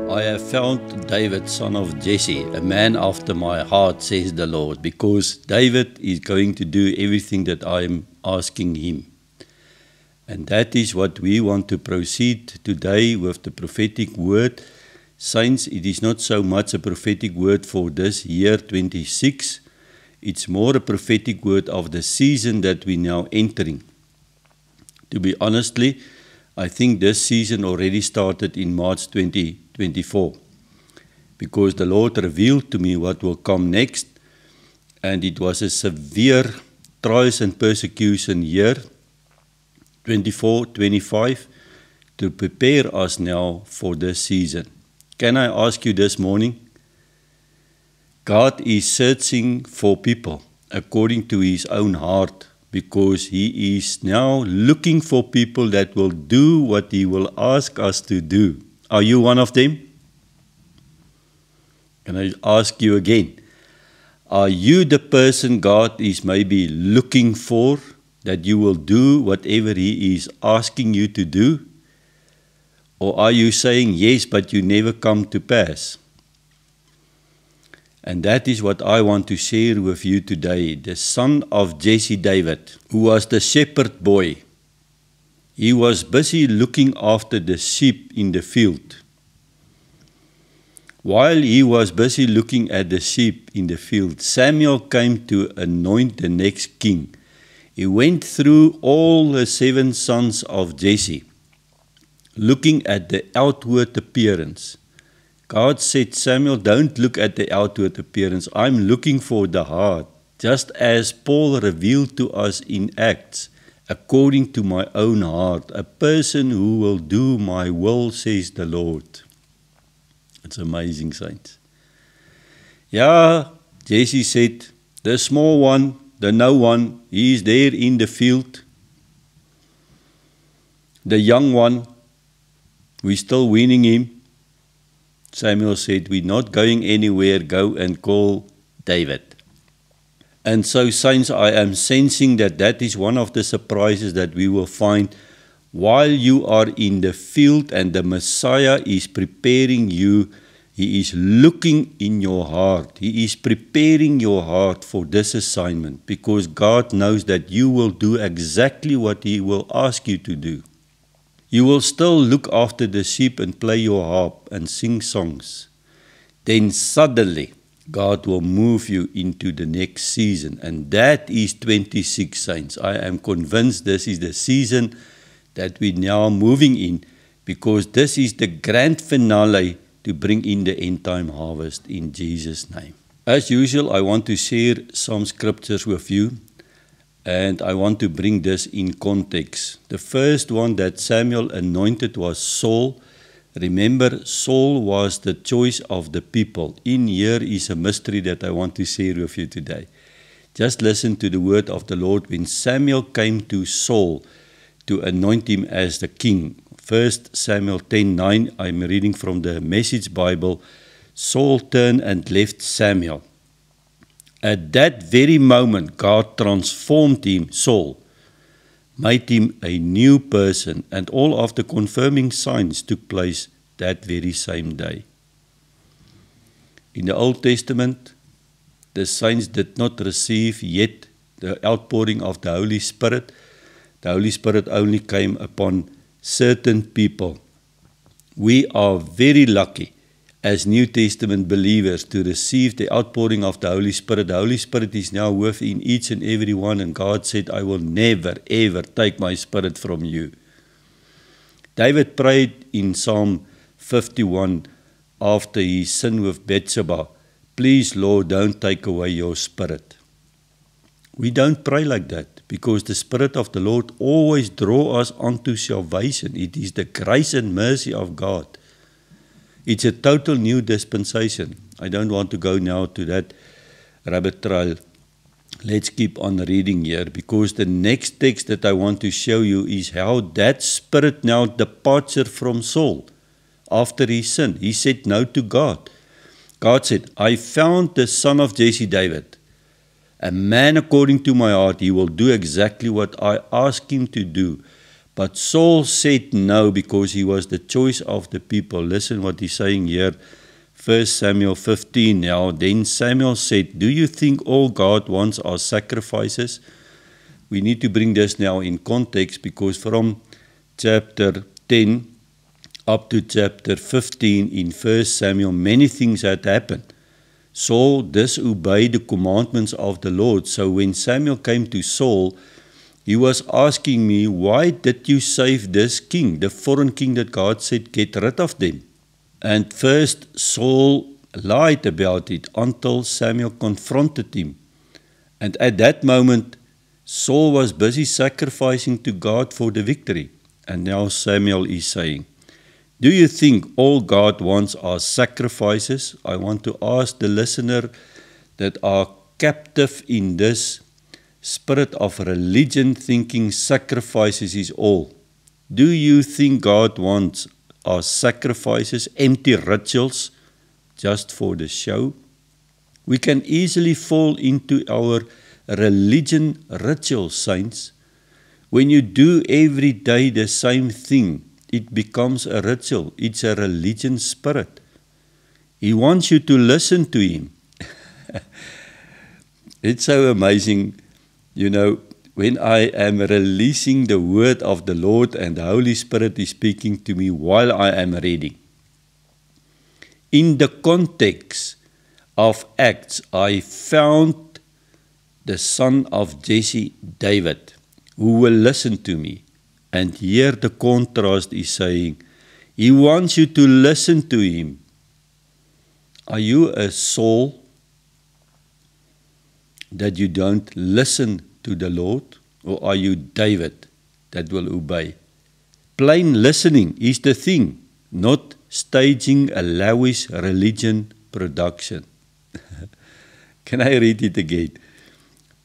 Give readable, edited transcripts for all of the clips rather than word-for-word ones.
I have found David, son of Jesse, a man after my heart, says the Lord, because David is going to do everything that I am asking him. And that is what we want to proceed today with the prophetic word. Saints, it is not so much a prophetic word for this year 26. It's more a prophetic word of the season that we're now entering. To be honestly, I think this season already started in March 2024, because the Lord revealed to me what will come next, and it was a severe trials and persecution year, 24-25, to prepare us now for this season. Can I ask you this morning? God is searching for people according to His own heart, because He is now looking for people that will do what He will ask us to do. Are you one of them? Can I ask you again? Are you the person God is maybe looking for, that you will do whatever He is asking you to do? Or are you saying yes, but you never come to pass? And that is what I want to share with you today. The son of Jesse, David, who was the shepherd boy. He was busy looking after the sheep in the field. While he was busy looking at the sheep in the field, Samuel came to anoint the next king. He went through all the 7 sons of Jesse, looking at the outward appearance. God said, Samuel, don't look at the outward appearance. I'm looking for the heart, just as Paul revealed to us in Acts, according to my own heart, a person who will do my will, says the Lord. It's amazing, saints. Yeah, Jesse said, the small one, the no one, he is there in the field. The young one, we're still winning him. Samuel said, we're not going anywhere, go and call David. And so, saints, I am sensing that that is one of the surprises that we will find while you are in the field and the Messiah is preparing you. He is looking in your heart. He is preparing your heart for this assignment, because God knows that you will do exactly what He will ask you to do. You will still look after the sheep and play your harp and sing songs. Then suddenly, God will move you into the next season. And that is 26, saints. I am convinced this is the season that we're now moving in, because this is the grand finale to bring in the end time harvest in Jesus' name. As usual, I want to share some scriptures with you. And I want to bring this in context. The first one that Samuel anointed was Saul. Remember, Saul was the choice of the people. In here is a mystery that I want to share with you today. Just listen to the word of the Lord when Samuel came to Saul to anoint him as the king. 1 Samuel 10:9, I'm reading from the Message Bible. Saul turned and left Samuel. At that very moment, God transformed him, Saul, made him a new person, and all of the confirming signs took place that very same day. In the Old Testament, the saints did not receive yet the outpouring of the Holy Spirit. The Holy Spirit only came upon certain people. We are very lucky as New Testament believers to receive the outpouring of the Holy Spirit. The Holy Spirit is now within each and every one, and God said, I will never, ever take my Spirit from you. David prayed in Psalm 51 after he sinned with Bathsheba, please, Lord, don't take away your Spirit. We don't pray like that, because the Spirit of the Lord always draws us unto salvation. It is the grace and mercy of God. It's a total new dispensation. I don't want to go now to that rabbit trail. Let's keep on reading here, because the next text that I want to show you is how that spirit now departed from Saul after he sinned. He said no to God. God said, I found the son of Jesse, David, a man according to my heart. He will do exactly what I ask him to do. But Saul said no because he was the choice of the people. Listen what he's saying here. 1 Samuel 15 now. Then Samuel said, do you think all God wants are sacrifices? We need to bring this now in context because from chapter 10 up to chapter 15 in 1 Samuel, many things had happened. Saul disobeyed the commandments of the Lord. So when Samuel came to Saul, he was asking me, why did you save this king, the foreign king that God said, get rid of them? And first Saul lied about it until Samuel confronted him. And at that moment, Saul was busy sacrificing to God for the victory. And now Samuel is saying, do you think all God wants are sacrifices? I want to ask the listener that are captive in this spirit of religion, thinking sacrifices is all. Do you think God wants our sacrifices, empty rituals, just for the show? We can easily fall into our religion ritual, saints. When you do every day the same thing, it becomes a ritual. It's a religion spirit. He wants you to listen to him. It's so amazing. You know, when I am releasing the word of the Lord and the Holy Spirit is speaking to me while I am reading. In the context of Acts, I found the son of Jesse, David, who will listen to me. And here the contrast is saying, he wants you to listen to him. Are you a Saul that you don't listen to the Lord? Or are you David that will obey? Plain listening is the thing, not staging a lavish religion production. Can I read it again?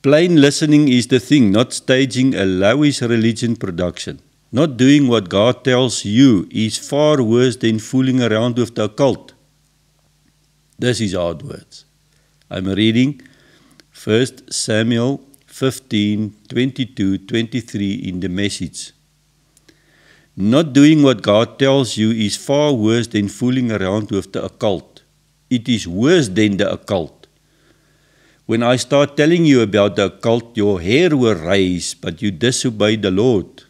Plain listening is the thing, not staging a lavish religion production. Not doing what God tells you is far worse than fooling around with the occult. This is hard words. I'm reading 1 Samuel 15, 22, 23 in the Message. Not doing what God tells you is far worse than fooling around with the occult. It is worse than the occult. When I start telling you about the occult, your hair will rise, but you disobey the Lord.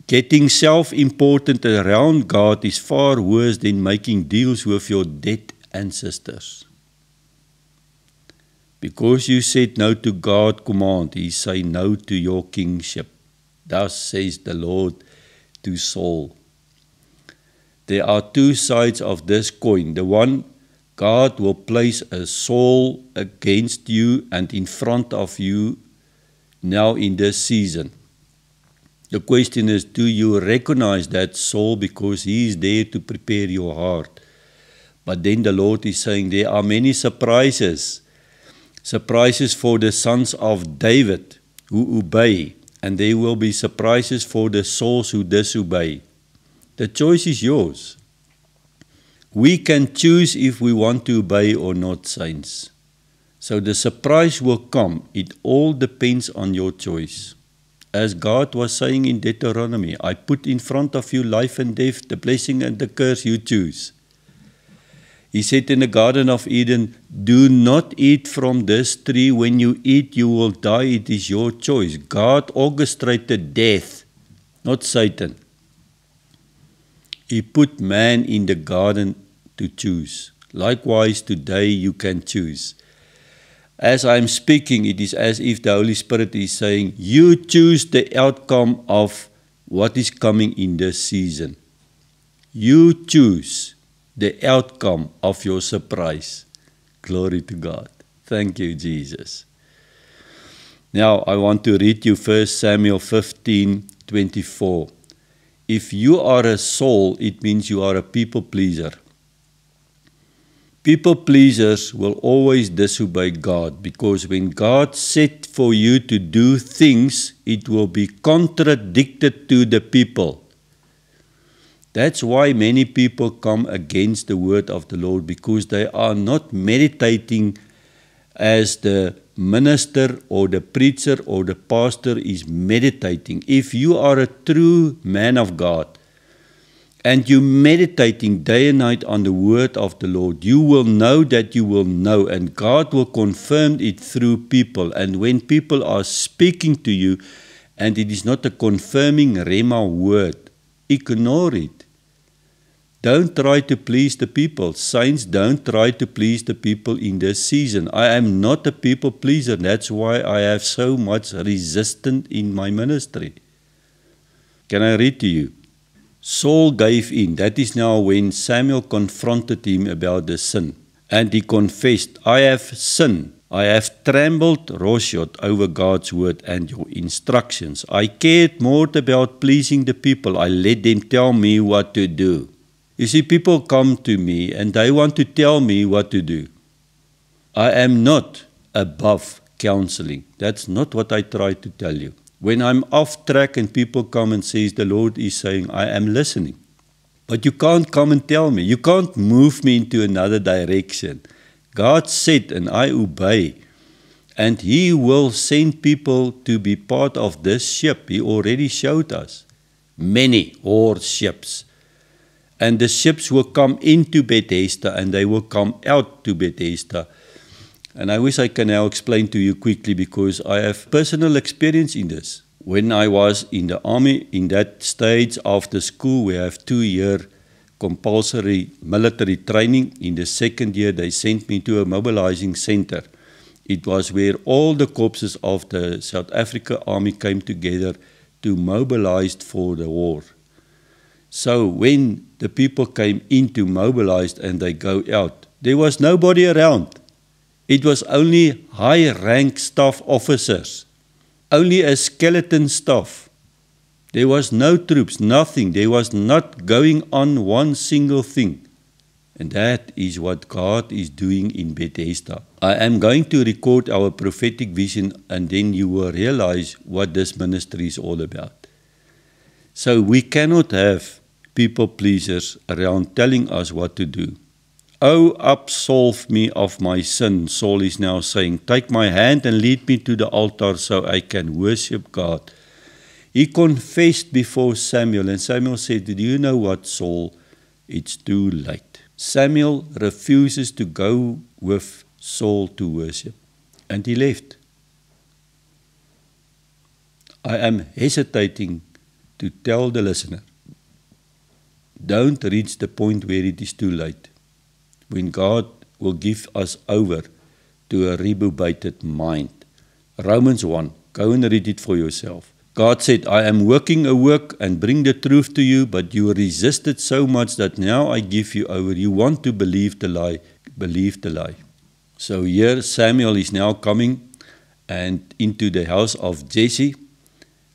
Getting self-important around God is far worse than making deals with your dead ancestors. Because you said no to God's command, he say no to your kingship. Thus says the Lord to Saul. There are two sides of this coin. The one, God will place a Saul against you and in front of you now in this season. The question is, do you recognize that Saul because he is there to prepare your heart? But then the Lord is saying there are many surprises. Surprises for the sons of David who obey, and there will be surprises for the souls who disobey. The choice is yours. We can choose if we want to obey or not, saints. So the surprise will come. It all depends on your choice. As God was saying in Deuteronomy, I put in front of you life and death, the blessing and the curse, you choose. He said in the Garden of Eden, do not eat from this tree. When you eat, you will die. It is your choice. God orchestrated death, not Satan. He put man in the garden to choose. Likewise, today you can choose. As I'm speaking, it is as if the Holy Spirit is saying, you choose the outcome of what is coming in this season. You choose the outcome of your surprise. Glory to God. Thank you, Jesus. Now, I want to read you 1 Samuel 15:24. If you are a Saul, it means you are a people pleaser. People pleasers will always disobey God, because when God said for you to do things, it will be contradicted to the people. That's why many people come against the word of the Lord, because they are not meditating as the minister or the preacher or the pastor is meditating, if you are a true man of God, and you meditating day and night on the word of the Lord, you will know that you will know, and God will confirm it through people. And when people are speaking to you, and it is not a confirming Rhema word, ignore it. Don't try to please the people. Saints, don't try to please the people in this season. I am not a people pleaser. That's why I have so much resistance in my ministry. Can I read to you? Saul gave in. That is now when Samuel confronted him about the sin. And he confessed, I have sinned. I have trampled Roshot over God's word and your instructions. I cared more about pleasing the people. I let them tell me what to do. You see, people come to me and they want to tell me what to do. I am not above counseling. That's not what I try to tell you. When I'm off track and people come and say, the Lord is saying, I am listening. But you can't come and tell me. You can't move me into another direction. God said, and I obey. And He will send people to be part of this ship. He already showed us many horse ships. And the ships will come into Bethesda and they will come out to Bethesda. And I wish I can now explain to you quickly because I have personal experience in this. When I was in the army, in that stage after school, we have 2-year compulsory military training. In the second year, they sent me to a mobilizing center. It was where all the corpses of the South Africa army came together to mobilize for the war. So when the people came into mobilized and they go out, there was nobody around. It was only high-rank staff officers, only a skeleton staff. There was no troops, nothing. There was not going on one single thing. And that is what God is doing in Bethesda. I am going to record our prophetic vision and then you will realize what this ministry is all about. So we cannot have people pleasers around telling us what to do. Oh, absolve me of my sin, Saul is now saying. Take my hand and lead me to the altar so I can worship God. He confessed before Samuel and Samuel said, do you know what, Saul? It's too late. Samuel refuses to go with Saul to worship and he left. I am hesitating to tell the listener, don't reach the point where it is too late, when God will give us over to a reprobated mind. Romans 1, go and read it for yourself. God said, I am working a work and bring the truth to you, but you resisted so much that now I give you over. You want to believe the lie, believe the lie. So here Samuel is now coming and into the house of Jesse.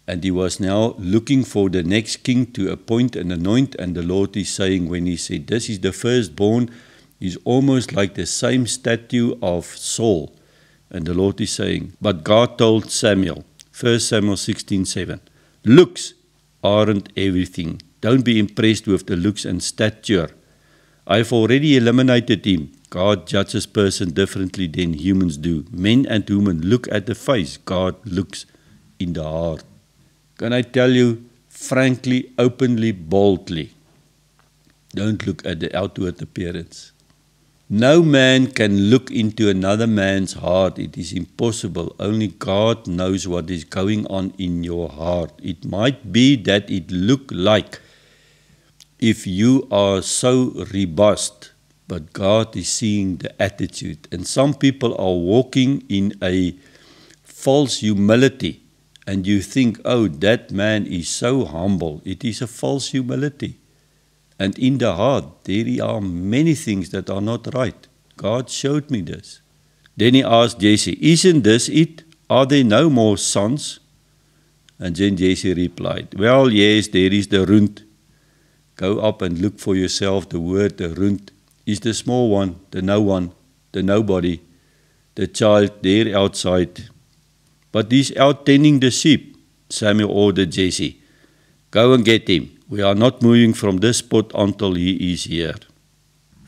And he was now looking for the next king to appoint and anoint. And the Lord is saying, when he said, this is the firstborn, is almost like the same statue of Saul. And the Lord is saying, but God told Samuel, 1 Samuel 16:7, looks aren't everything. Don't be impressed with the looks and stature. I've already eliminated him. God judges person differently than humans do. Men and women look at the face. God looks in the heart. Can I tell you, frankly, openly, boldly, don't look at the outward appearance. No man can look into another man's heart. It is impossible. Only God knows what is going on in your heart. It might be that it look like if you are so robust, but God is seeing the attitude. And some people are walking in a false humility. And you think, oh, that man is so humble. It is a false humility. And in the heart, there are many things that are not right. God showed me this. Then he asked Jesse, isn't this it? Are there no more sons? And then Jesse replied, well, yes, there is the rund. Go up and look for yourself. The word, the rund, is the small one, the no one, the nobody, the child there outside. But he's out tending the sheep. Samuel ordered Jesse, go and get him. We are not moving from this spot until he is here.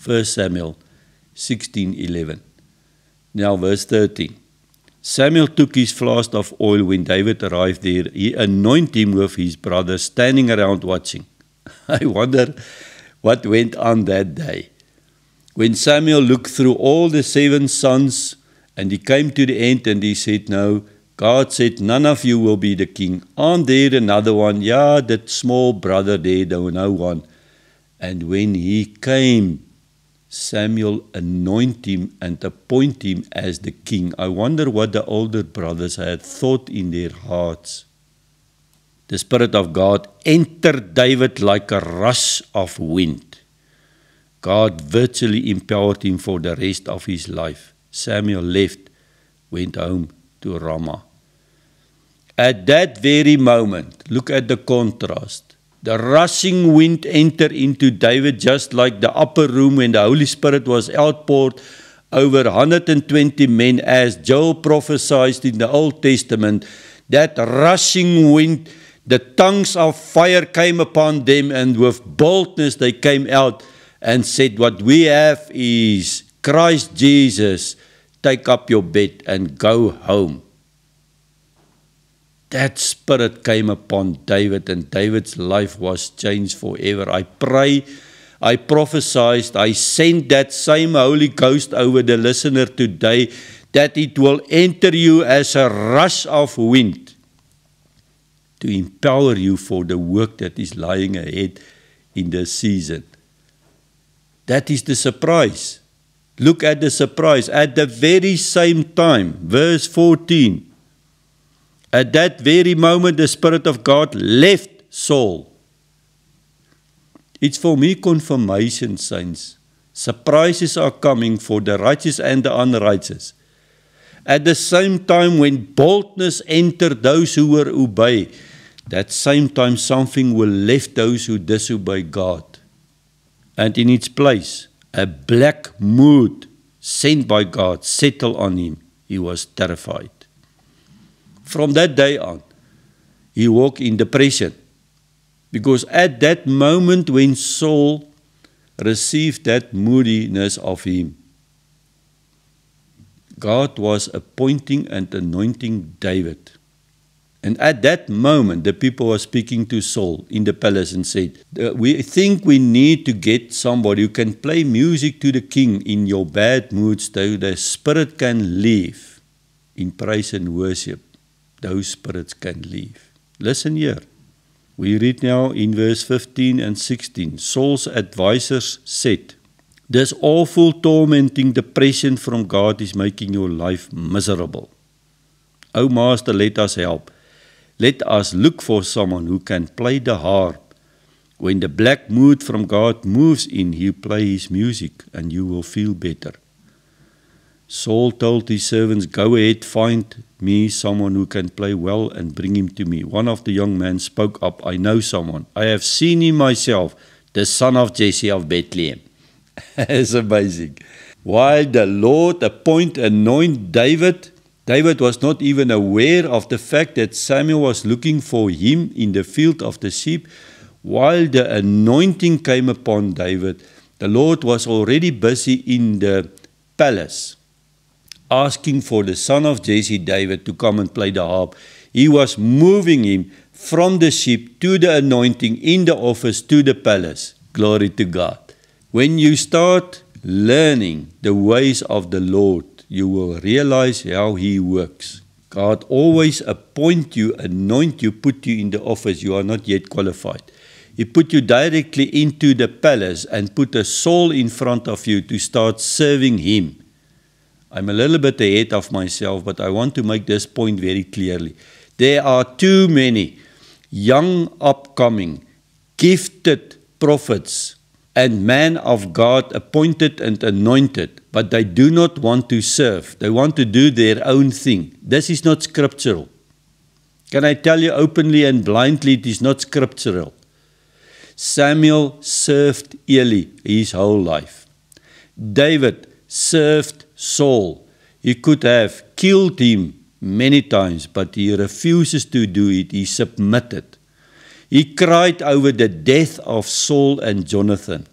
1 Samuel 16:11. Now verse 13. Samuel took his flask of oil when David arrived there. He anointed him with his brothers standing around watching. I wonder what went on that day. When Samuel looked through all the 7 sons and he came to the end and he said, no, God said, none of you will be the king. Aren't there another one? Yeah, that small brother there, no one. And when he came, Samuel anointed him and appointed him as the king. I wonder what the older brothers had thought in their hearts. The Spirit of God entered David like a rush of wind. God virtually empowered him for the rest of his life. Samuel left, went home to Ramah. At that very moment, look at the contrast. The rushing wind entered into David just like the upper room when the Holy Spirit was outpoured over 120 men, as Joel prophesied in the Old Testament. That rushing wind, the tongues of fire came upon them, and with boldness they came out and said, what we have is Christ Jesus. Take up your bed and go home. That spirit came upon David, and David's life was changed forever. I pray, I prophesied, I sent that same Holy Ghost over the listener today, that it will enter you as a rush of wind to empower you for the work that is lying ahead in this season. That is the surprise. Look at the surprise. At the very same time, verse 14, at that very moment, the Spirit of God left Saul. It's for me confirmation, saints. Surprises are coming for the righteous and the unrighteous. At the same time, when boldness entered those who were obey, that same time something will left those who disobey God. And in its place, a black mood sent by God settled on him. He was terrified. From that day on, he walked in depression. Because at that moment when Saul received that moodiness of him, God was appointing and anointing David. And at that moment, the people were speaking to Saul in the palace and said, we think we need to get somebody who can play music to the king in your bad moods, so the spirit can leave in praise and worship. Those spirits can leave. Listen here. We read now in verse 15 and 16. Saul's advisors said, this awful tormenting depression from God is making your life miserable. O Master, let us help. Let us look for someone who can play the harp. When the black mood from God moves in, he'll play his music and you will feel better. Saul told his servants, go ahead, find me someone who can play well and bring him to me. One of the young men spoke up, I know someone. I have seen him myself, the son of Jesse of Bethlehem. It's amazing. While the Lord anointed David, David was not even aware of the fact that Samuel was looking for him in the field of the sheep. While the anointing came upon David, the Lord was already busy in the palace, asking for the son of Jesse, David, to come and play the harp. He was moving him from the sheep to the anointing in the office to the palace. Glory to God. When you start learning the ways of the Lord, you will realize how He works. God always appoint you, anoint you, put you in the office. You are not yet qualified. He put you directly into the palace and put a soul in front of you to start serving Him. I'm a little bit ahead of myself, but I want to make this point very clearly. There are too many young, upcoming, gifted prophets and men of God appointed and anointed, but they do not want to serve. They want to do their own thing. This is not scriptural. Can I tell you openly and blindly, it is not scriptural. Samuel served Eli his whole life. David served Saul. He could have killed him many times, but he refuses to do it. He submitted. He cried over the death of Saul and Jonathan.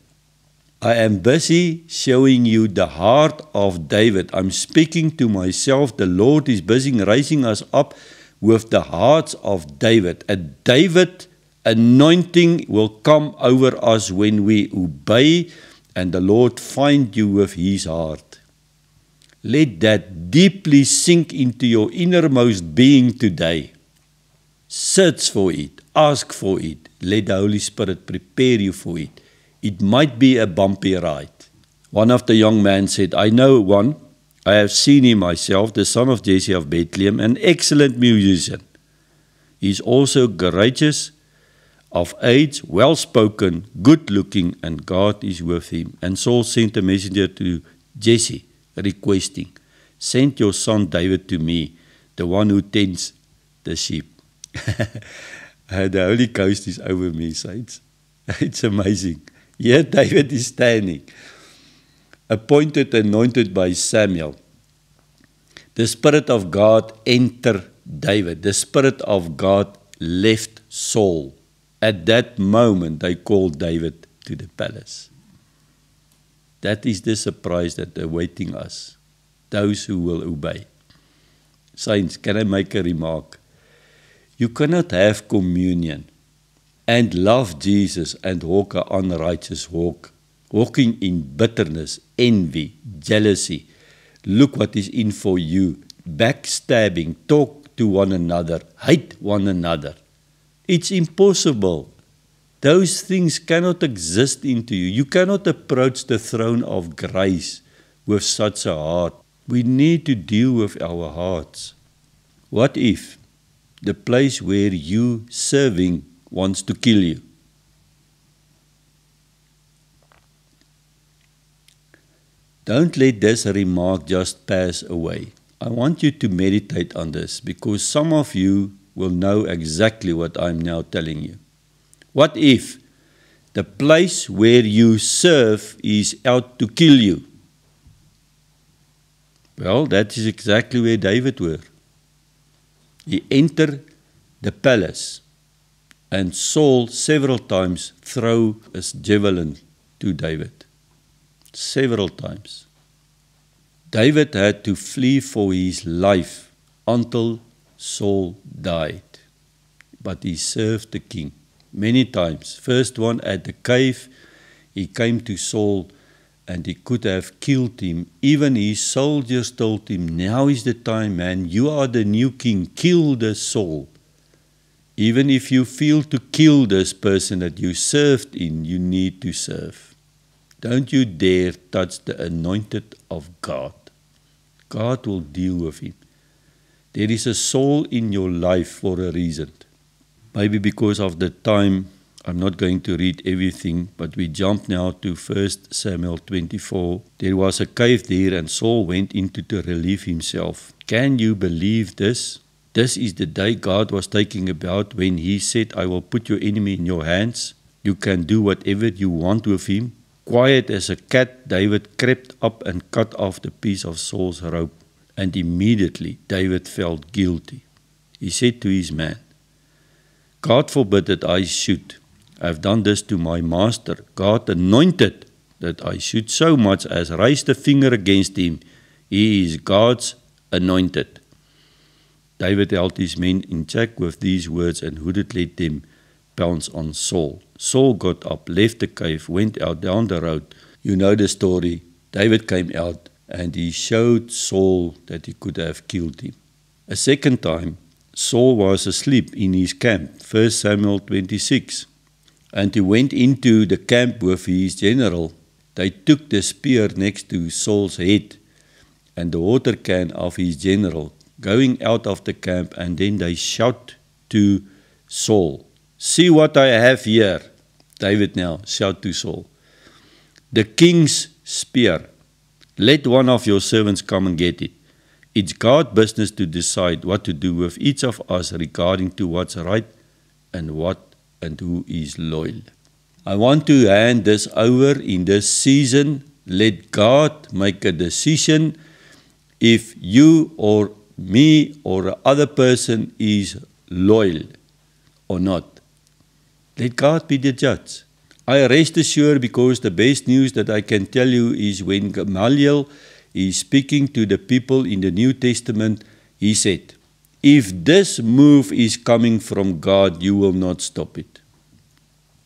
I am busy showing you the heart of David. I'm speaking to myself. The Lord is busy raising us up with the hearts of David. A David anointing will come over us when we obey, and the Lord find you with his heart. Let that deeply sink into your innermost being today. Search for it. Ask for it. Let the Holy Spirit prepare you for it. It might be a bumpy ride. One of the young men said, I know one. I have seen him myself, the son of Jesse of Bethlehem, an excellent musician. He is also courageous, of age, well-spoken, good-looking, and God is with him. And Saul sent a messenger to Jesse, requesting, send your son David to me, the one who tends the sheep. The Holy Ghost is over me, saints. It's amazing. Here David is standing, appointed, anointed by Samuel. The Spirit of God entered David. The Spirit of God left Saul. At that moment, they called David to the palace. That is the surprise that awaiting us, those who will obey. Saints, can I make a remark? You cannot have communion and love Jesus and walk an unrighteous walk, walking in bitterness, envy, jealousy. Look what is in for you, backstabbing, talk to one another, hate one another. It's impossible. Those things cannot exist into you. You cannot approach the throne of grace with such a heart. We need to deal with our hearts. What if the place where you serving wants to kill you? Don't let this remark just pass away. I want you to meditate on this, because some of you will know exactly what I'm now telling you. What if the place where you serve is out to kill you? Well, that is exactly where David were. He entered the palace, and Saul several times threw a javelin to David. Several times. David had to flee for his life until Saul died. But he served the king many times. First one at the cave, he came to Saul and he could have killed him. Even his soldiers told him, now is the time, man, you are the new king, kill the Saul. Even if you feel to kill this person that you served in, you need to serve. Don't you dare touch the anointed of God. God will deal with him. There is a Saul in your life for a reason. Maybe because of the time, I'm not going to read everything, but we jump now to 1 Samuel 24. There was a cave there, and Saul went into to relieve himself. Can you believe this? This is the day God was talking about when he said, I will put your enemy in your hands. You can do whatever you want with him. Quiet as a cat, David crept up and cut off the piece of Saul's robe. And immediately David felt guilty. He said to his man, God forbid that I should. I have done this to my master. God anointed that I should so much as raise the finger against him. He is God's anointed. David held his men in check with these words and wouldn't let them pounce on Saul. Saul got up, left the cave, went out down the road. You know the story. David came out and he showed Saul that he could have killed him. A second time, Saul was asleep in his camp, 1 Samuel 26. And he went into the camp with his general. They took the spear next to Saul's head and the water can of his general, going out of the camp, and then they shout to Saul, see what I have here. David now shout to Saul, the king's spear. Let one of your servants come and get it. It's God's business to decide what to do with each of us regarding to what's right and what and who is loyal. I want to hand this over in this season. Let God make a decision if you or me or other person is loyal or not. Let God be the judge. I rest assured because the best news that I can tell you is when Gamaliel is speaking to the people in the New Testament, he said, if this move is coming from God, you will not stop it.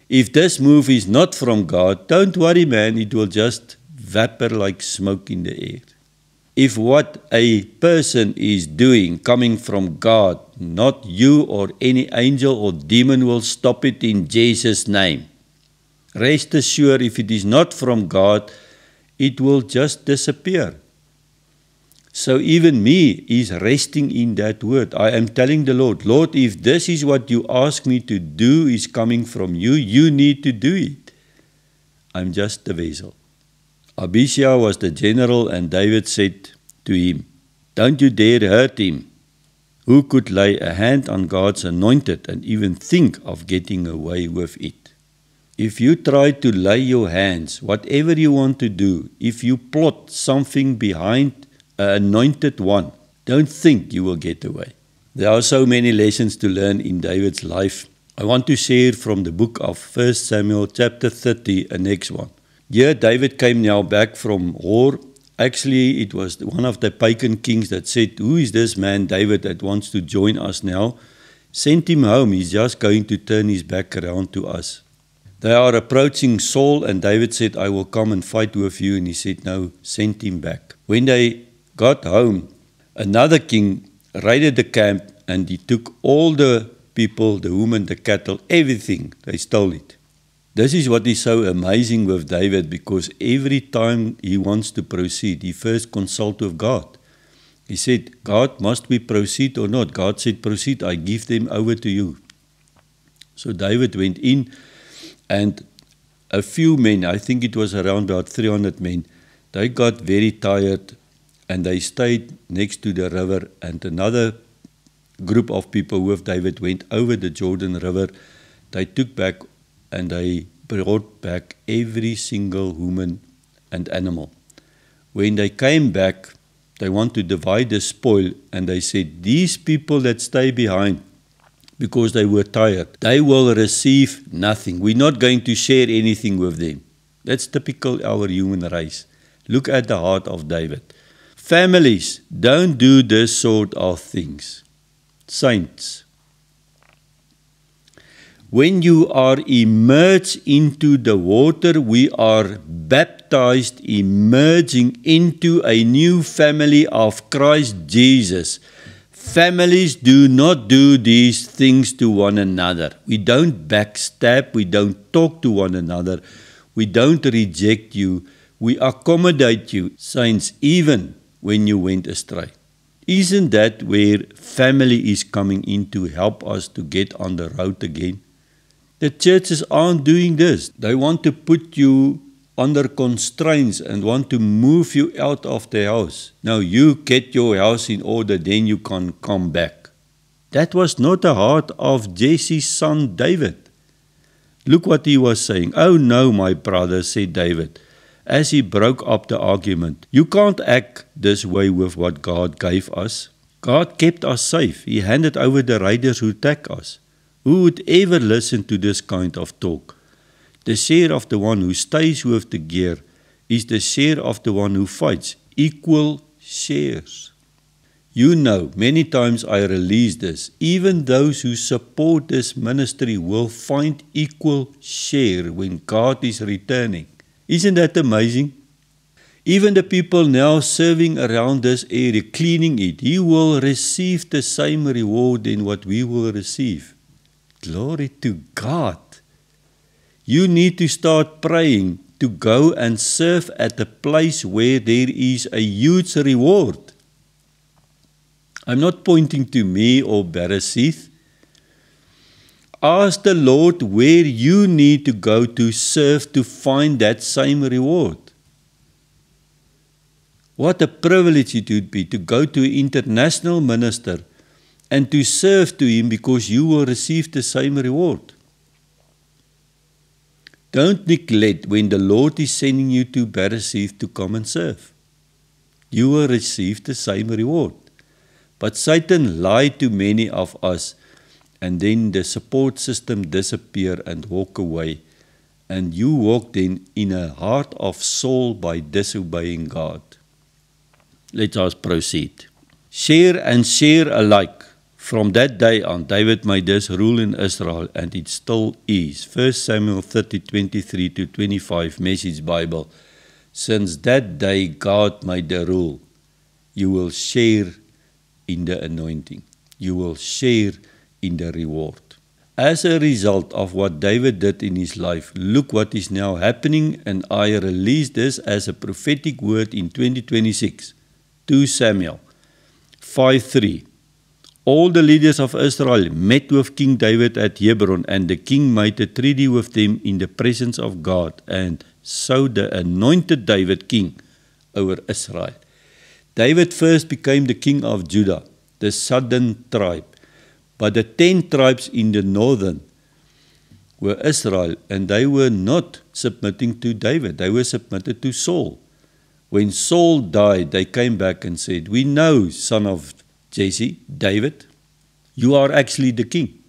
If this move is not from God, don't worry, man, it will just vapor like smoke in the air. If what a person is doing coming from God, not you or any angel or demon will stop it in Jesus' name. Rest assured, if it is not from God, it will just disappear. So even me is resting in that word. I am telling the Lord, Lord, if this is what you ask me to do is coming from you, you need to do it. I'm just the vessel. Abishai was the general, and David said to him, don't you dare hurt him. Who could lay a hand on God's anointed and even think of getting away with it? If you try to lay your hands, whatever you want to do, if you plot something behind an anointed one, don't think you will get away. There are so many lessons to learn in David's life. I want to share from the book of 1 Samuel chapter 30, a next one. Here David came now back from war. Actually, it was one of the pagan kings that said, who is this man David that wants to join us now? Send him home, he's just going to turn his back around to us. They are approaching Saul, and David said, I will come and fight with you. And he said, no, send him back. When they got home, another king raided the camp, and he took all the people, the women, the cattle, everything. They stole it. This is what is so amazing with David, because every time he wants to proceed, he first consults with God. He said, God, must we proceed or not? God said, proceed, I give them over to you. So David went in, and a few men, I think it was around about 300 men, they got very tired, and they stayed next to the river, and another group of people with David went over the Jordan River. They took back and they brought back every single woman and animal. When they came back, they want to divide the spoil, and they said, these people that stay behind, because they were tired, they will receive nothing. We're not going to share anything with them. That's typical our human race. Look at the heart of David. Families, don't do this sort of things. Saints, when you are immersed into the water, we are baptized, emerging into a new family of Christ Jesus. Families do not do these things to one another. We don't backstab, we don't talk to one another, we don't reject you, we accommodate you, saints, even when you went astray. Isn't that where family is coming in to help us to get on the road again? The churches aren't doing this. They want to put you under constraints and want to move you out of the house. Now you get your house in order, then you can come back. That was not the heart of Jesse's son David. Look what he was saying. Oh no, my brother, said David, as he broke up the argument. You can't act this way with what God gave us. God kept us safe. He handed over the raiders who attacked us. Who would ever listen to this kind of talk? The share of the one who stays with the gear is the share of the one who fights. Equal shares. You know, many times I release this. Even those who support this ministry will find equal share when God is returning. Isn't that amazing? Even the people now serving around this area, cleaning it, he will receive the same reward in what we will receive. Glory to God. You need to start praying to go and serve at a place where there is a huge reward. I'm not pointing to me or Bereshith. Ask the Lord where you need to go to serve to find that same reward. What a privilege it would be to go to an international minister and to serve to him because you will receive the same reward. Don't neglect when the Lord is sending you to Bereshith to come and serve. You will receive the same reward. But Satan lied to many of us, and then the support system disappear and walk away, and you walk then in a heart of Saul by disobeying God. Let us proceed. Share and share alike. From that day on, David made this rule in Israel, and it still is. 1 Samuel 30, 23 to 25, Message Bible. Since that day, God made the rule. You will share in the anointing. You will share in the reward. As a result of what David did in his life, look what is now happening, and I release this as a prophetic word in 2026. 2 Samuel 5:3. All the leaders of Israel met with King David at Hebron, and the king made a treaty with them in the presence of God, and so the anointed David king over Israel. David first became the king of Judah, the southern tribe, but the 10 tribes in the northern were Israel, and they were not submitting to David, they were submitted to Saul. When Saul died, they came back and said, we know, son of Jesse, David, you are actually the king.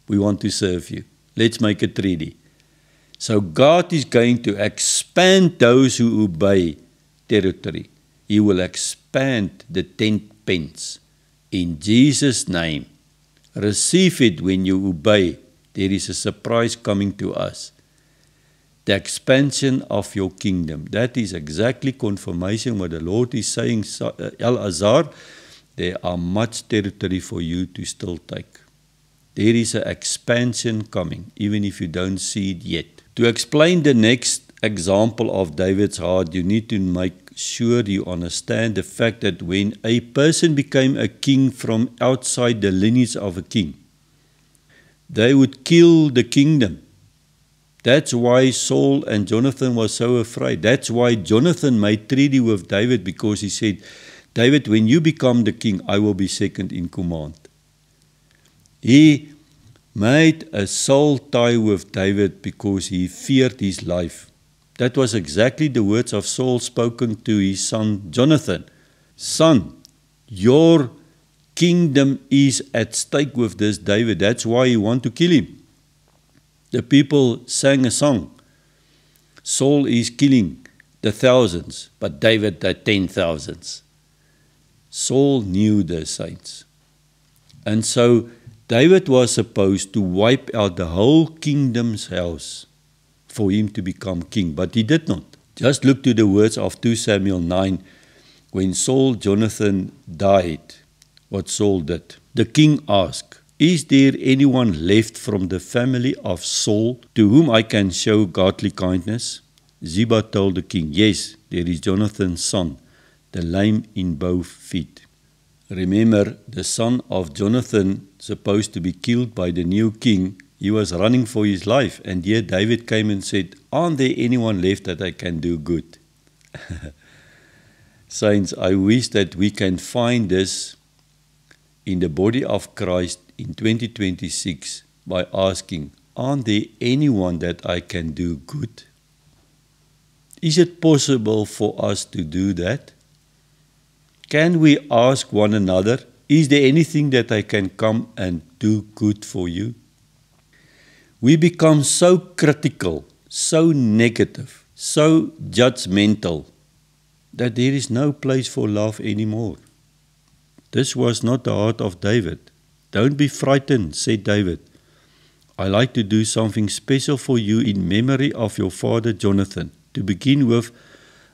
We want to serve you. Let's make a treaty. So God is going to expand those who obey territory. He will expand the tent pence. In Jesus' name, receive it when you obey. There is a surprise coming to us. The expansion of your kingdom. That is exactly confirmation what the Lord is saying, Elazar. There are much territory for you to still take. There is an expansion coming, even if you don't see it yet. To explain the next example of David's heart, you need to make sure you understand the fact that when a person became a king from outside the lineage of a king, they would kill the kingdom. That's why Saul and Jonathan were so afraid. That's why Jonathan made treaty with David, because he said, David, when you become the king, I will be second in command. He made a soul tie with David because he feared his life. That was exactly the words of Saul spoken to his son Jonathan. Son, your kingdom is at stake with this David. That's why you want to kill him. The people sang a song. Saul is killing the thousands, but David the 10,000s. Saul knew the saints. And so David was supposed to wipe out the whole kingdom's house for him to become king, but he did not. Just look to the words of 2 Samuel 9, when Jonathan died, what Saul did. The king asked, is there anyone left from the family of Saul to whom I can show godly kindness? Ziba told the king, yes, there is Jonathan's son, the lame in both feet. Remember, the son of Jonathan, supposed to be killed by the new king, he was running for his life, and here David came and said, aren't there anyone left that I can do good? Saints, I wish that we can find this in the body of Christ in 2026 by asking, aren't there anyone that I can do good? Is it possible for us to do that? Can we ask one another, is there anything that I can come and do good for you? We become so critical, so negative, so judgmental, that there is no place for love anymore. This was not the heart of David. Don't be frightened, said David. I like to do something special for you in memory of your father Jonathan. To begin with,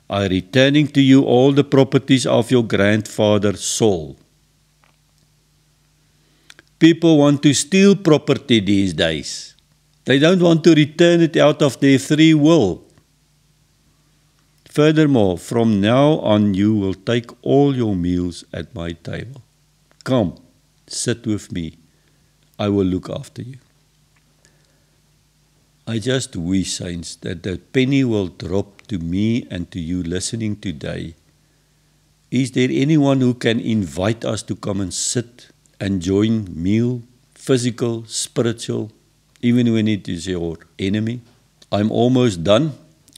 I am returning to you all the properties of your grandfather Saul. People want to steal property these days. They don't want to return it out of their free will. Furthermore, from now on you will take all your meals at my table. Come, sit with me. I will look after you. I just wish, saints, that the penny will drop to me and to you listening today. Is there anyone who can invite us to come and sit and join meal, physical, spiritual, even when it is your enemy? I'm almost done,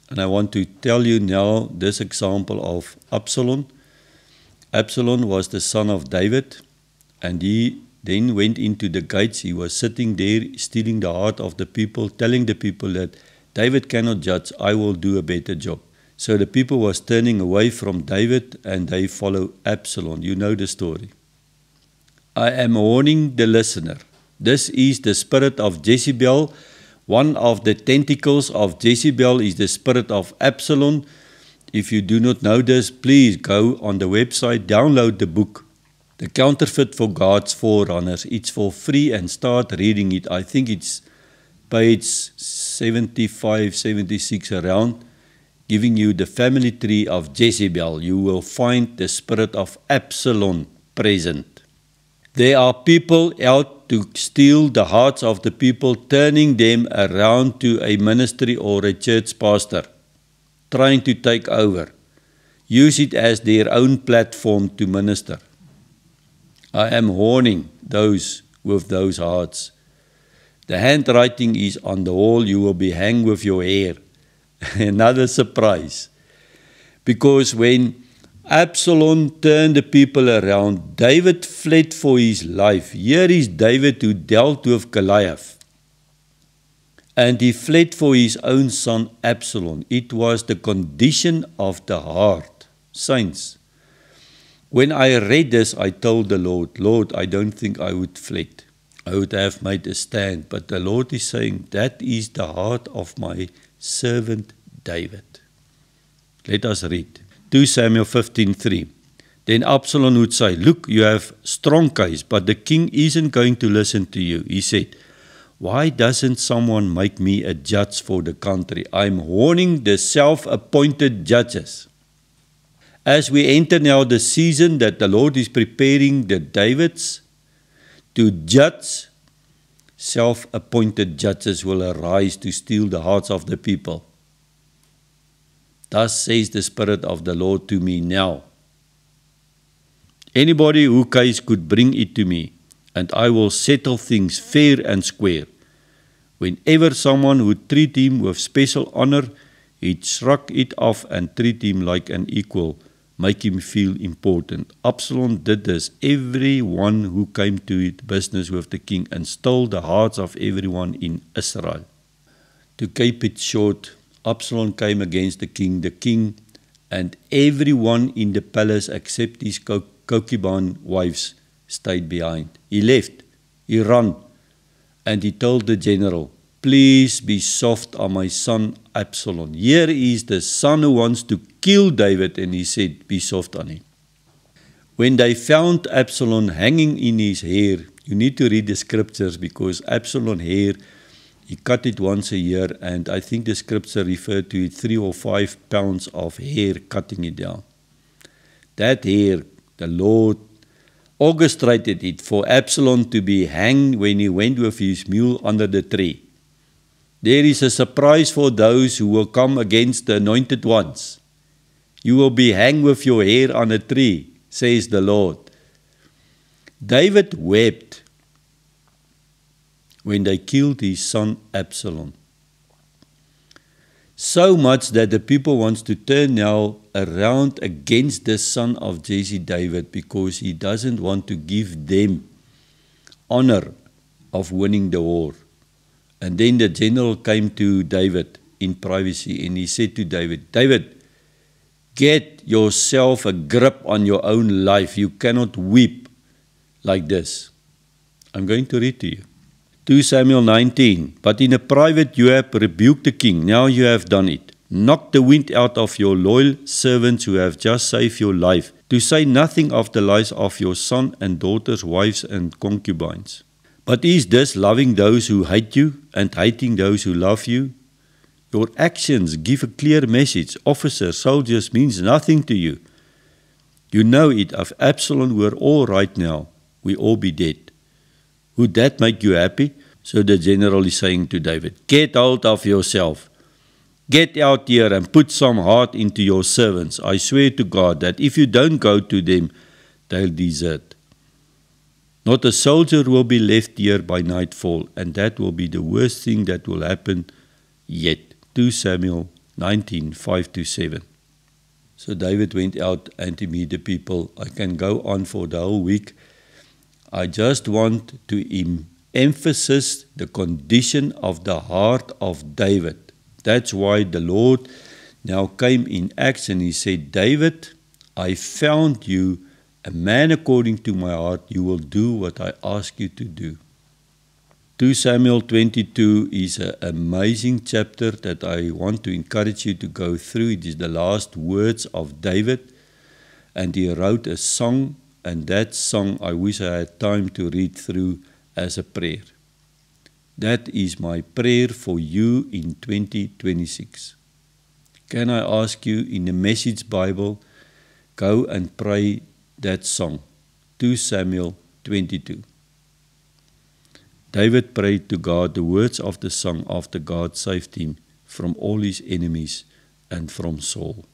and I want to tell you now this example of Absalom. Absalom was the son of David, and he then went into the gates. He was sitting there, stealing the heart of the people, telling the people that David cannot judge, I will do a better job. So the people was turning away from David and they follow Absalom. You know the story. I am warning the listener. This is the spirit of Jezebel. One of the tentacles of Jezebel is the spirit of Absalom. If you do not know this, please go on the website, download the book, The Counterfeit for God's Forerunners. It's for free and start reading it. I think it's page 75, 76 around, giving you the family tree of Jezebel. You will find the spirit of Absalom present. There are people out to steal the hearts of the people, turning them around to a ministry or a church pastor, trying to take over. Use it as their own platform to minister. I am warning those with those hearts. The handwriting is on the wall. You will be hanged with your hair. Another surprise. Because when Absalom turned the people around, David fled for his life. Here is David who dealt with Goliath. And he fled for his own son Absalom. It was the condition of the heart. Saints, when I read this, I told the Lord, Lord, I don't think I would fled. I would have made a stand. But the Lord is saying, that is the heart of my servant David. Let us read. 2 Samuel 15:3. Then Absalom would say, look, you have strong case, but the king isn't going to listen to you. He said, why doesn't someone make me a judge for the country? I'm warning the self-appointed judges. As we enter now the season that the Lord is preparing the Davids to judge, self-appointed judges will arise to steal the hearts of the people. Thus says the Spirit of the Lord to me now. Anybody who case could bring it to me, and I will settle things fair and square. Whenever someone would treat him with special honor, he'd shrug it off and treat him like an equal, make him feel important. Absalom did this. Everyone who came to business with the king and stole the hearts of everyone in Israel. To keep it short, Absalom came against the king and everyone in the palace except his concubine wives stayed behind. He left, he ran, and he told the general, please be soft on my son Absalom. Here is the son who wants to kill David, and he said, be soft on him. When they found Absalom hanging in his hair, you need to read the scriptures because Absalom's hair, he cut it once a year, and I think the scripture referred to it 3 or 5 pounds of hair cutting it down. That hair, the Lord orchestrated it for Absalom to be hanged when he went with his mule under the tree. There is a surprise for those who will come against the anointed ones. You will be hanged with your hair on a tree, says the Lord. David wept when they killed his son Absalom. So much that the people wants to turn now around against the son of Jesse, David, because he doesn't want to give them honor of winning the war. And then the general came to David in privacy and he said to David, David, get yourself a grip on your own life. You cannot weep like this. I'm going to read to you. 2 Samuel 19, but in a private Joab rebuked the king. Now you have done it. Knock the wind out of your loyal servants who have just saved your life, to say nothing of the lives of your son and daughters, wives and concubines. But is this loving those who hate you and hating those who love you? Your actions give a clear message. Officers, soldiers means nothing to you. You know it. If Absalom were all right now, we all be dead. Would that make you happy? So the general is saying to David, get hold of yourself. Get out here and put some heart into your servants. I swear to God that if you don't go to them, they'll desert. Not a soldier will be left here by nightfall, and that will be the worst thing that will happen yet. 2 Samuel 19, 5-7. So David went out and to meet the people. I can go on for the whole week. I just want to emphasize the condition of the heart of David. That's why the Lord now came in Acts and he said, David, I found you a man according to my heart. You will do what I ask you to do. 2 Samuel 22 is an amazing chapter that I want to encourage you to go through. It is the last words of David, and he wrote a song, and that song I wish I had time to read through as a prayer. That is my prayer for you in 2026. Can I ask you in the Message Bible, go and pray that song, 2 Samuel 22. David prayed to God the words of the song after God saved him from all his enemies and from Saul.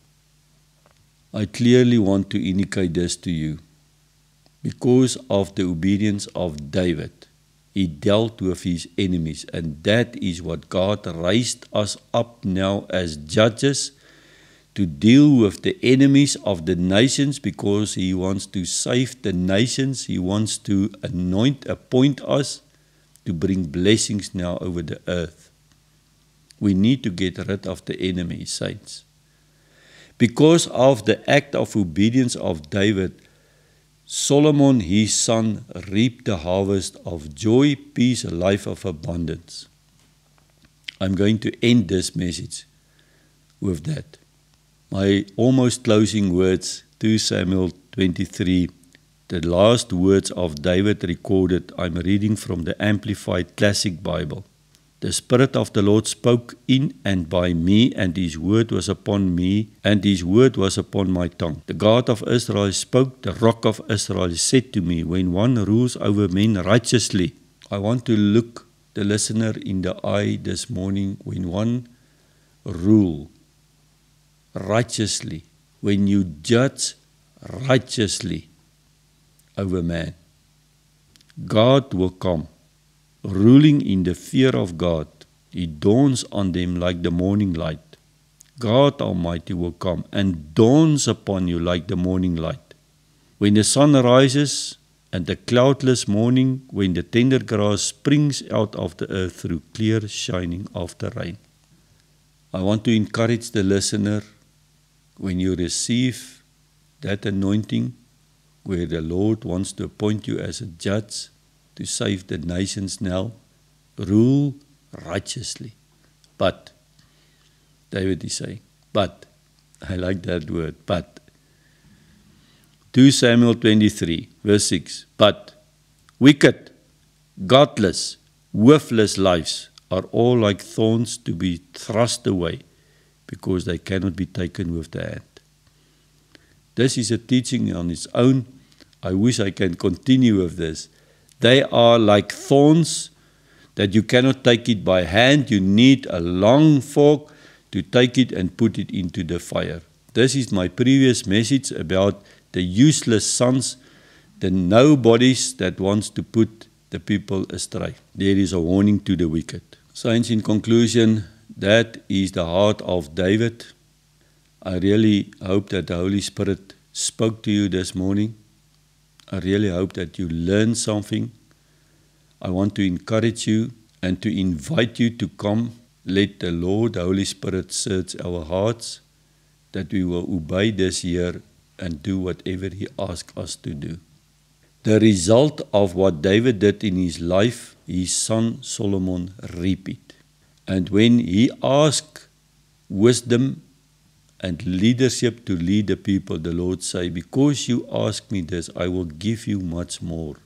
I clearly want to indicate this to you. Because of the obedience of David, he dealt with his enemies, and that is what God raised us up now as judges to deal with the enemies of the nations, because he wants to save the nations. He wants to appoint us to bring blessings now over the earth. We need to get rid of the enemy, saints. Because of the act of obedience of David, Solomon, his son, reaped the harvest of joy, peace, a life of abundance. I'm going to end this message with that. My almost closing words, 2 Samuel 23, the last words of David recorded. I'm reading from the Amplified Classic Bible. The Spirit of the Lord spoke in and by me, and his word was upon me, and his word was upon my tongue. The God of Israel spoke, the Rock of Israel said to me, when one rules over men righteously. I want to look the listener in the eye this morning. When one rule righteously, when you judge righteously over man, God will come, ruling in the fear of God. He dawns on them like the morning light. God Almighty will come and dawns upon you like the morning light. When the sun rises and the cloudless morning, when the tender grass springs out of the earth through clear shining of the rain. I want to encourage the listener, when you receive that anointing, where the Lord wants to appoint you as a judge to save the nations now, rule righteously. But, David is saying, but, I like that word, but. 2 Samuel 23, verse 6, but wicked, godless, worthless lives are all like thorns to be thrust away, because they cannot be taken with the hand. This is a teaching on its own. I wish I can continue with this. They are like thorns that you cannot take it by hand. You need a long fork to take it and put it into the fire. This is my previous message about the useless sons, the nobodies that wants to put the people astray. There is a warning to the wicked. Saints, in conclusion, that is the heart of David. I really hope that the Holy Spirit spoke to you this morning. I really hope that you learned something. I want to encourage you and to invite you to come. Let the Lord, the Holy Spirit, search our hearts, that we will obey this year and do whatever He asks us to do. The result of what David did in his life, his son Solomon reaped it. And when he asked wisdom and leadership to lead the people, the Lord said, because you ask me this, I will give you much more.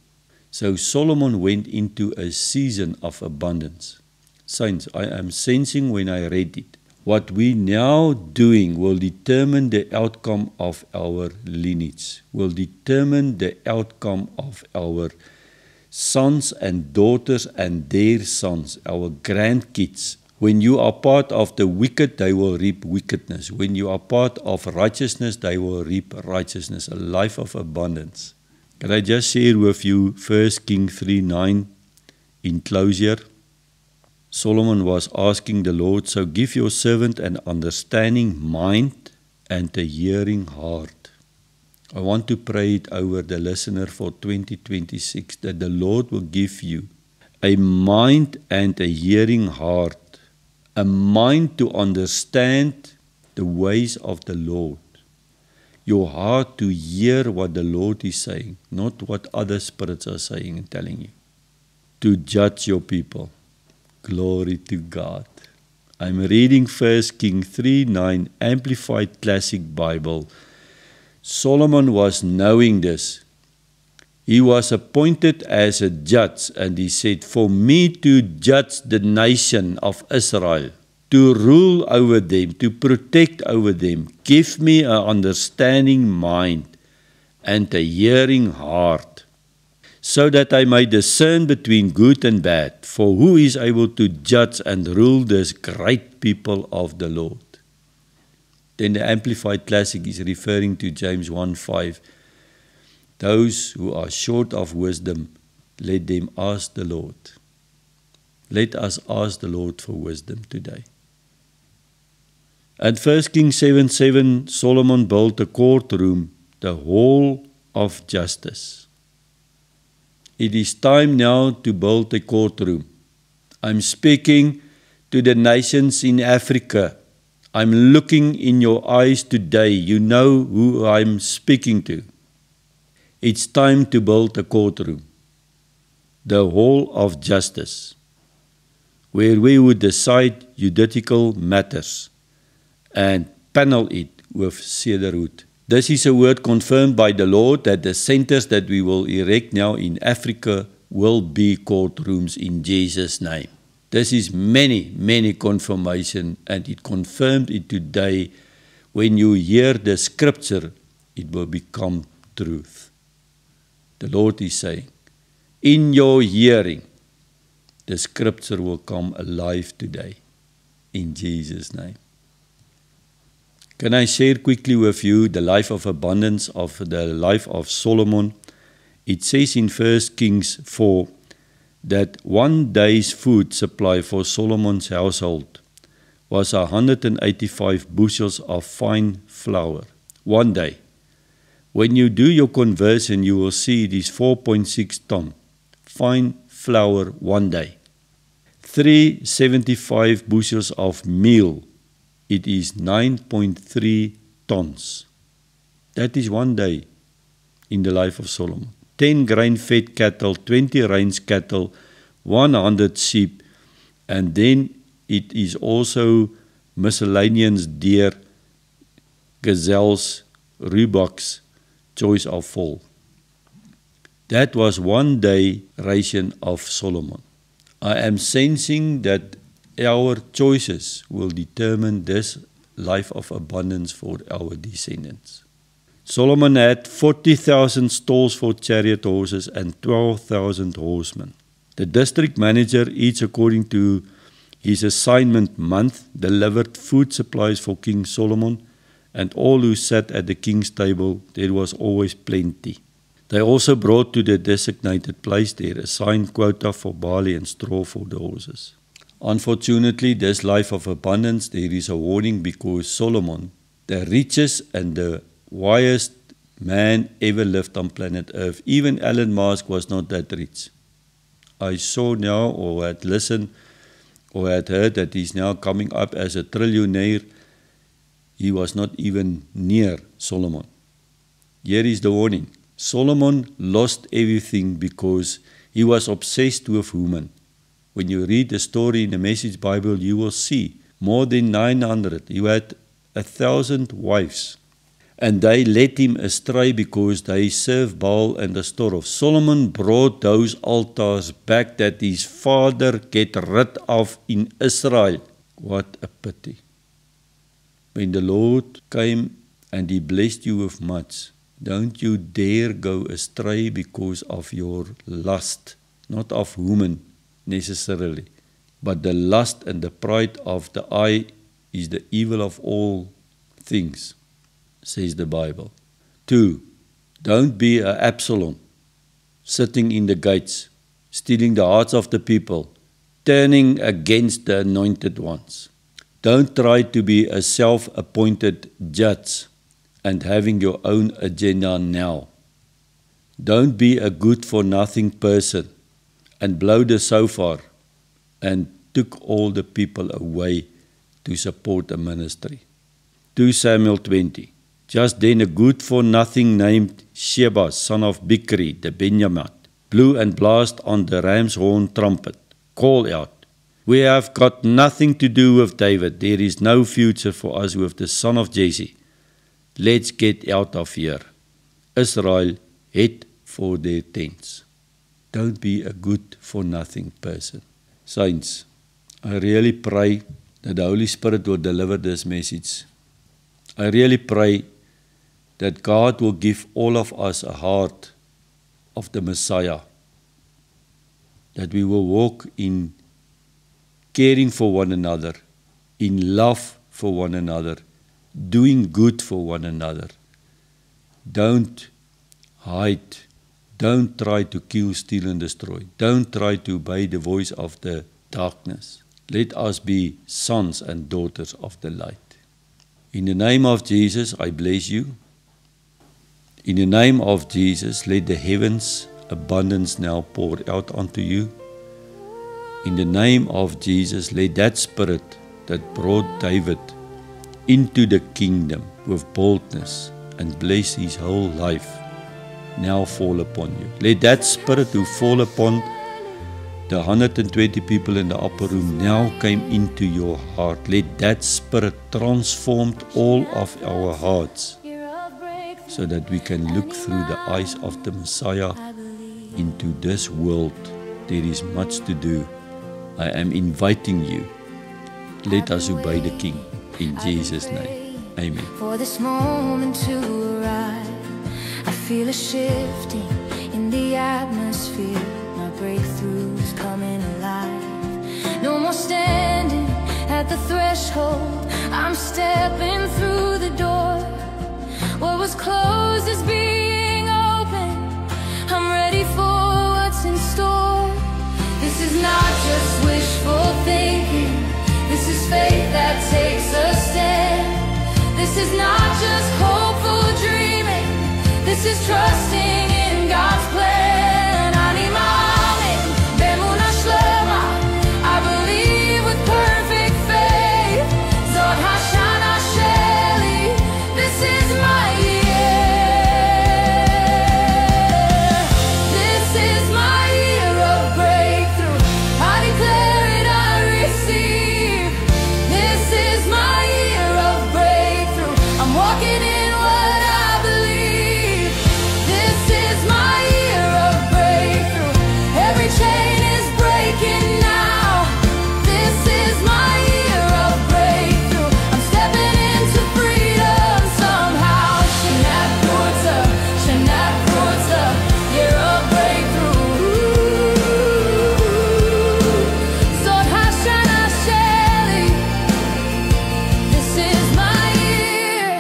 So Solomon went into a season of abundance. Saints, I am sensing when I read it, what we now doing will determine the outcome of our lineage, will determine the outcome of our sons and daughters and their sons, our grandkids. When you are part of the wicked, they will reap wickedness. When you are part of righteousness, they will reap righteousness, a life of abundance. Can I just share with you 1 Kings 3:9 in closure? Solomon was asking the Lord, so give your servant an understanding mind and a hearing heart. I want to pray it over the listener for 2026, that the Lord will give you a mind and a hearing heart, a mind to understand the ways of the Lord, your heart to hear what the Lord is saying, not what other spirits are saying and telling you, to judge your people. Glory to God. I'm reading 1 Kings 3:9, Amplified Classic Bible. Solomon was knowing this. He was appointed as a judge, and he said, for me to judge the nation of Israel, to rule over them, to protect over them, give me an understanding mind and a hearing heart, so that I may discern between good and bad. For who is able to judge and rule this great people of the Lord? Then the Amplified Classic is referring to James 1:5. Those who are short of wisdom, let them ask the Lord. Let us ask the Lord for wisdom today. At 1 Kings 7:7, Solomon built a courtroom, the hall of justice. It is time now to build a courtroom. I'm speaking to the nations in Africa. I'm looking in your eyes today. You know who I'm speaking to. It's time to build a courtroom, the hall of justice, where we would decide judicial matters and panel it with cedarwood. This is a word confirmed by the Lord that the centers that we will erect now in Africa will be courtrooms in Jesus' name. This is many confirmation, and it confirmed it today. When you hear the scripture, it will become truth. The Lord is saying, in your hearing, the scripture will come alive today, in Jesus' name. Can I share quickly with you the life of abundance of the life of Solomon? It says in 1 Kings 4 that one day's food supply for Solomon's household was 185 bushels of fine flour. One day. When you do your conversion, you will see it is 4.6 ton. Fine flour one day. 375 bushels of meal. It is 9.3 tons. That is one day in the life of Solomon. 10 grain-fed cattle, 20 range cattle, 100 sheep, and then it is also miscellaneous deer, gazelles, roebucks, choice of foal. That was one day ration of Solomon. I am sensing that our choices will determine this life of abundance for our descendants. Solomon had 40,000 stalls for chariot horses and 12,000 horsemen. The district manager, each according to his assignment month, delivered food supplies for King Solomon, and all who sat at the king's table, there was always plenty. They also brought to the designated place their assigned quota for barley and straw for the horses. Unfortunately, this life of abundance, there is a warning, because Solomon, the richest and the wisest man ever lived on planet Earth, even Elon Musk was not that rich. I saw now, or had listened, or had heard that he's now coming up as a trillionaire. He was not even near Solomon. Here is the warning. Solomon lost everything because he was obsessed with women. When you read the story in the Message Bible, you will see more than 900. He had 1,000 wives. And they led him astray because they served Baal and Astoreth. Solomon brought those altars back that his father get rid of in Israel. What a pity. When the Lord came and he blessed you with much, don't you dare go astray because of your lust, not of women necessarily, but the lust and the pride of the eye is the evil of all things, says the Bible. 2, don't be an Absalom, sitting in the gates, stealing the hearts of the people, turning against the anointed ones. Don't try to be a self-appointed judge and having your own agenda now. Don't be a good-for-nothing person and blow the shofar and took all the people away to support the ministry. 2 Samuel 20. Just then a good-for-nothing named Sheba, son of Bichri, the Benjamin, blew and blast on the ram's horn trumpet, called out, "We have got nothing to do with David. There is no future for us with the son of Jesse. Let's get out of here." Israel head for their tents. Don't be a good-for-nothing person. Saints, I really pray that the Holy Spirit will deliver this message. I really pray that God will give all of us a heart of the Messiah, that we will walk in caring for one another, in love for one another, doing good for one another. Don't hide. Don't try to kill, steal, and destroy. Don't try to obey the voice of the darkness. Let us be sons and daughters of the light. In the name of Jesus, I bless you. In the name of Jesus, let the heavens abundance now pour out unto you. In the name of Jesus, let that spirit that brought David into the kingdom with boldness and bless his whole life now fall upon you. Let that spirit who fall upon the 120 people in the upper room now came into your heart. Let that spirit transform all of our hearts so that we can look through the eyes of the Messiah into this world. There is much to do. I am inviting you. Let us obey the King. In Jesus' name. Amen. For this moment to arrive, I feel a shifting in the atmosphere. My breakthrough's coming alive. No more standing at the threshold. I'm stepping through the door. What was closed is being opened. I'm ready for what's in store. This is not just wishful thinking. This is faith that takes a stand. This is not just hopeful dreaming. This is trusting in God's plan. Animame, bemuna shlema. I believe with perfect faith. Zod Hashana Sheli. This is my year. This is my year of breakthrough. I declare it, I receive. This is my year of breakthrough. I'm walking in what I believe. This is my year of breakthrough. Every chain is breaking now. This is my year of breakthrough. I'm stepping into freedom somehow. Shanat Kurta, year of breakthrough. Zod Hashana Sheli. This is my year.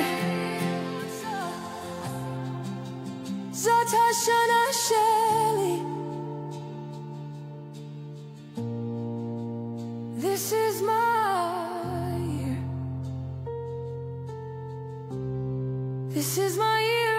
Zod Hashana Sheli. This is my year. This is my year